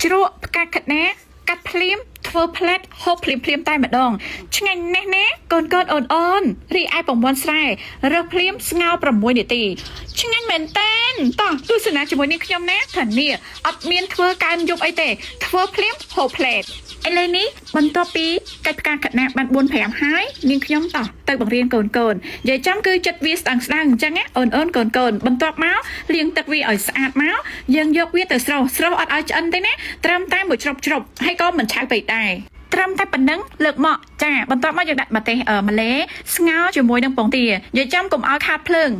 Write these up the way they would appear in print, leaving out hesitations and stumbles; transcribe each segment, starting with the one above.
ជ្រក់ផ្កាខាត់ណាកាត់ភ្លាមធ្វើផ្លែតហូបភ្លាមតែម្ដងឆ្ងាញ់ណាស់ណាកូនអូនរីឯប្រព័ន្ធស្រែរើសភ្លាមស្ងោរ6នាទីឆ្ងាញ់មែនតើតោះទស្សនាជាមួយនេះខ្ញុំណាធានាអត់មានធ្វើកើនយប់អីទេធ្វើភ្លាមហូបផ្លែតឥឡូវនេះបន្ទាប់ពីកាច់ផ្កាខាត់ណាបាន4-5ហើយនាងខ្ញុំតោះទៅបង្រៀនកូននិយាយចំគឺចិត្តវាស្ដាងអញ្ចឹងណាអូនកូនបន្ទាប់មកលាងទឹកវាឲ្យស្អាតមកយើងយកវាទៅស្រុះអត់ឲ្យឆ្អិនទេណាត្រឹមតែមួយជ្រប់ហើយក៏មិនឆៅពេកដែរត្រឹមតែប៉ុណ្ណឹងលើកមកចាបន្ទាប់មកយើងដាក់ម្ទេសម្លេស្ងោរជាមួយនឹងពងទានិយាយចំកុំឲ្យខាតភ្លើង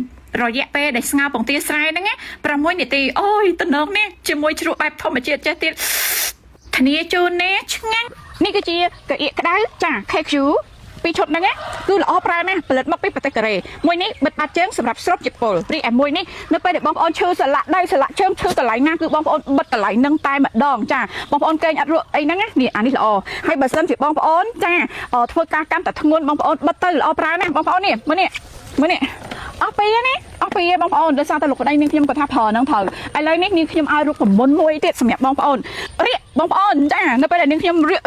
រយៈពេលដែលស្ងោរពងទាស្រែហ្នឹងណា6នាទីអូយតំណងនេះជាមួយជ្រក់បែបធម្មជាតិចេះទៀតធានាជូនណាឆ្ងាញ់នេះគឺជាកាអៀកក្តៅចា KQ ពីឈុតហ្នឹងគឺល្អប្រើណាស់ផលិតមកពីប្រទេសកូរ៉េមួយនេះបិទបាត់ជើងសម្រាប់ស្រូបជាតិពុលរីឯមួយនេះនៅពេលដែលបងប្អូនឈឺសន្លាក់ដៃសន្លាក់ជើងឈឺកន្លែងណាគឺបងប្អូនបិទកន្លែងហ្នឹងតែម្ដងចាបងប្អូនគេងអត់រក់អីហ្នឹងនេះអានេះល្អហើយបើសិនជាបងប្អូនចាធ្វើការកាន់តែធ្ងន់បងប្អូនបិទទៅល្អប្រើណាស់បងប្អូននេះមើលនេះអស់ពីបងប្អូនដោយសារតែលោកប្តីនាងខ្ញុំគាត់ថាប្រើហ្នឹងត្រូវឥឡូវនេះនាងខ្ញុំឲ្យរូបមន្តមួយទៀតសម្រាប់បងប្អូនរៀកបងប្អូនចានៅពេលដែលនាងខ្ញុំរៀក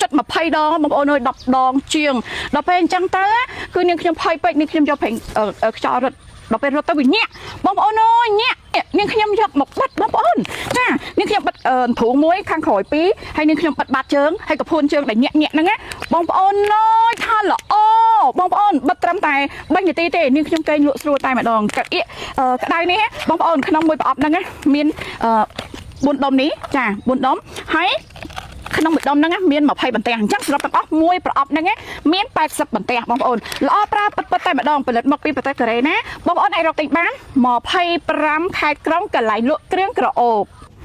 ចិត្ត20ដងបងប្អូនអើយ10ដងជាងដល់ពេលអញ្ចឹងទៅគឺនាងខ្ញុំភ័យពេកនាងខ្ញុំយកប្រេងខ្យល់រត់ដល់ពេលរត់ទៅវាញាក់បងប្អូនអើយញាក់នាងខ្ញុំយកមកបិទបងប្អូនចានាងខ្ញុំបិទធូងមួយខាងក្រោយ2ហើយនាងខ្ញុំបិទបាតជើងហើយកពួនជើងដែលញាក់ហ្នឹងណាបងប្អូនអើយថាល្អបងប្អូនបិទត្រឹមតែ3នាទីទេនាងខ្ញុំគេងលក់ស្រួលតែម្ដងកាអៀកក្តៅនេះបងប្អូនក្នុងមួយប្រអប់ហ្នឹងមាន4ដុំនេះចា4ដុំហើយក្នុងមួយដុំហ្នឹងមាន20បន្ទះអញ្ចឹងសរុបទាំងអស់មួយប្រអប់ហ្នឹងមាន80បន្ទះបងប្អូនល្អប្រើពិតតែម្ដងផលិតមកពីប្រទេសកូរ៉េណាបងប្អូនអាចរកទិញបាន25ខេត្តក្រុងកន្លែងលក់គ្រឿងក្រអូប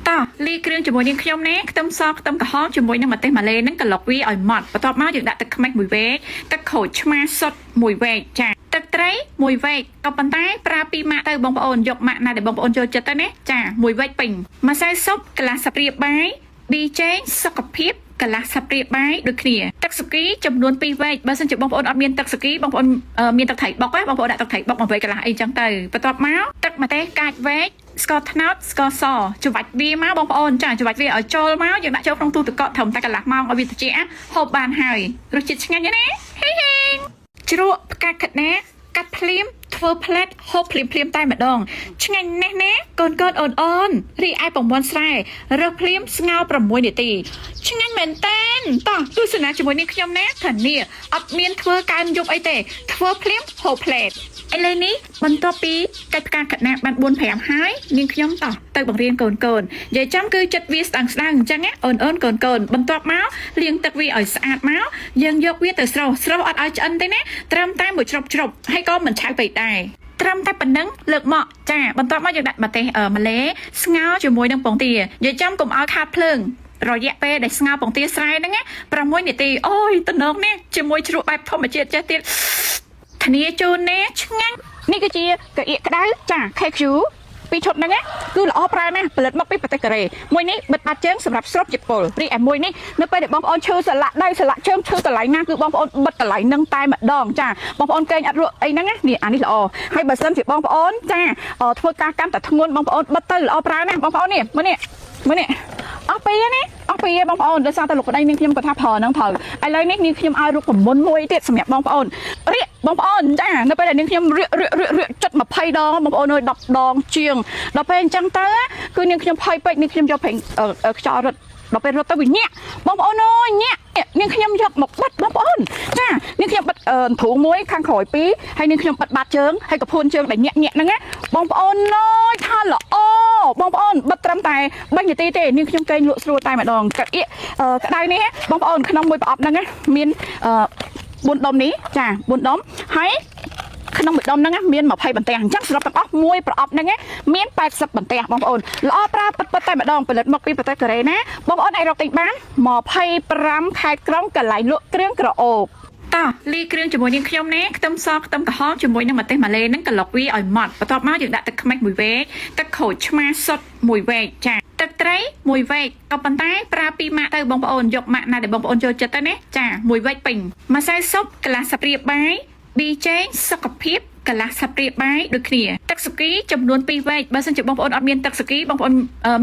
តោះលីគ្រឿងជាមួយនាងខ្ញុំណាខ្ទឹមសខ្ទឹមក្រហមជាមួយនឹងម្ទេសម៉ាឡេហ្នឹងក្លុកវាឲ្យម៉ត់បន្ទាប់មកយើងដាក់ទឹកខ្មេច1វែកទឹកក្រូចឆ្មាសុទ្ធ1វែកចាទឹកត្រី1វែកក៏ប៉ុន្តែប្រើ2ម៉ាក់ទៅបងប្អូនយកម៉ាក់ណាដែលបងប្អូនចូលចិត្តទៅណាចា1វែកពេញម្សៅស៊ុបកន្លះស្លាបព្រាបាយប៊ីចេងសុខភាពកន្លះស្លាបព្រាបាយដូចគ្នាទឹកស៊ុគីចំនួន2វែកបើសិនជាបងប្អូនអត់មានទឹកស៊ុគីបងប្អូនមានទឹកត្រីបុកបងប្អូនដាក់ទឹកត្រីបុក1វែកកន្លះអីចឹងទៅបន្ទាប់មកទឹកម្ទេសកាចវែកស្ករត្នោតស្ករសច្របាច់វាមកបងប្អូនចាច្របាច់វាឲ្យចូលមកយើងដាក់ចូលក្នុងទូទឹកកកត្រឹមតែកន្លះម៉ោងឲ្យវាត្រជាក់ហូបបានហើយរសជាតិឆ្ងាញ់ណាស់ហេជ្រក់ផ្កាខាត់ណាកាត់ភ្លាមធ្វើផ្លែតហូបភ្លាមតែម្ដងឆ្ងាញ់ណាស់ណាកូនអូនរីឯប្រព័ន្ធស្រែរើសភ្លាមស្ងោរ6នាទីឆ្ងាញ់មែនតើតោះទស្សនាជាមួយនេះខ្ញុំណាធានាអត់មានធ្វើកើនយប់អីទេធ្វើភ្លាមហូបផ្លែតឥឡូវនេះបន្ទាប់ពីកាច់ផ្កាខាត់ណាបាន4-5ហើយនាងខ្ញុំតោះទៅបង្រៀនកូននិយាយចំគឺចិត្តវាស្ដាងអញ្ចឹងណាអូនកូនបន្ទាប់មកលាងទឹកវាឲ្យស្អាតមកយើងយកវាទៅស្រុះអត់ឲ្យឆ្អិនទេណាត្រឹមតែមួយជ្រប់ហើយក៏មិនឆៅពេកដែរត្រឹមតែប៉ុណ្ណឹងលើកមកចាបន្ទាប់មកយើងដាក់ម្ទេសម្លេស្ងោរជាមួយនឹងពងទានិយាយចំកុំឲ្យខាតភ្លើងរយៈពេលដែលស្ងោរពងទាស្រែហ្នឹង6នាទីអូយតំណងនេះជាមួយជ្រក់បែបធម្មជាតិចេះទៀតធានាជូនណាឆ្ងាញ់នេះគឺជាកាអៀកក្តៅចា KQ ពីឈុតហ្នឹងគឺល្អប្រើណាស់ផលិតមកពីប្រទេសកូរ៉េមួយនេះបិទបាត់ជើងសម្រាប់ស្រូបជាតិពុលរីឯមួយនេះនៅពេលដែលបងប្អូនឈឺសន្លាក់ដៃសន្លាក់ជើងឈឺកន្លែងណាគឺបងប្អូនបិទកន្លែងហ្នឹងតែម្ដងចាបងប្អូនគេងអត់រក់អីហ្នឹងនេះអានេះល្អហើយបើសិនជាបងប្អូនចាធ្វើការកាន់តែធ្ងន់បងប្អូនបិទទៅល្អប្រើណាស់បងប្អូននេះមើលនេះអស់ពីបងប្អូនដោយសារតែលោកប្តីនាងខ្ញុំគាត់ថាប្រើហ្នឹងត្រូវឥឡូវនេះនាងខ្ញុំឲ្យរូបមន្តមួយទៀតសម្រាប់បងប្អូនរៀកបងប្អូនចានៅពេលដែលនាងខ្ញុំរៀកចិត្ត20ដងបងប្អូនអើយ10ដងជាងដល់ពេលអញ្ចឹងទៅគឺនាងខ្ញុំភ័យពេកនាងខ្ញុំយកប្រេងខ្យល់រត់ដល់ពេលរត់ទៅវាញាក់បងប្អូនអើយញាក់នាងខ្ញុំយកមកបិទបងប្អូនចានាងខ្ញុំបិទធូងមួយខាងក្រោយ2ហើយនាងខ្ញុំបិទបាតជើងហើយកពួនជើងដែលញាក់ហ្នឹងណាបងប្អូនអើយថាល្អបងប្អូនបិទត្រឹមតែ3នាទីទេនាងខ្ញុំគេងលក់ស្រួលតែម្ដងកាអៀកក្តៅនេះបងប្អូនក្នុងមួយប្រអប់ហ្នឹងមាន4ដុំនេះចា4ដុំហើយក្នុងមួយដុំហ្នឹងមាន20បន្ទះអញ្ចឹងសរុបទាំងអស់មួយប្រអប់ហ្នឹងមាន80បន្ទះបងប្អូនល្អប្រើពិតតែម្ដងផលិតមកពីប្រទេសកូរ៉េណាបងប្អូនអាចរកទិញបាន25ខេត្តក្រុងកន្លែងលក់គ្រឿងក្រអូបតោះលីគ្រឿងជាមួយនាងខ្ញុំណាខ្ទឹមសខ្ទឹមក្រហមជាមួយនឹងម្ទេសម៉ាឡេហ្នឹងក្លុកវាឲ្យម៉ត់បន្ទាប់មកយើងដាក់ទឹកខ្មេច1វែកទឹកក្រូចឆ្មាសុទ្ធ1វែកចាទឹកត្រី1វែកក៏ប៉ុន្តែប្រើ2ម៉ាក់ទៅបងប្អូនយកម៉ាក់ណាដែលបងប្អូនចូលចិត្តទៅណាចា1វែកពេញម្សៅស៊ុបកន្លះស្លាបព្រាបាយប៊ីចេងសុខភាព កន្លះសាប់ព្រាបាយដូចគ្នាទឹកសុគីចំនួន2វែកបើសិនជាបងប្អូនអត់មានទឹកសុគីបងប្អូន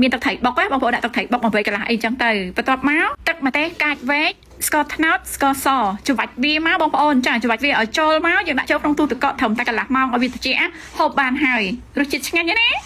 មានទឹកត្រីបុកណាបងប្អូនដាក់ទឹកត្រីបុក1វែកកន្លះអីចឹងទៅបន្ទាប់មកទឹកម្ទេសកាច់វែកស្ករត្នោតស្ករសច្រវាច់វាមកបងប្អូនចាច្រវាច់វាឲ្យចូលមកយើងដាក់ចូលក្នុងទូទឹកកកត្រឹមតែកន្លះម៉ោងឲ្យវាត្រជាក់ហូបបានហើយរសជាតិឆ្ងាញ់ណាស់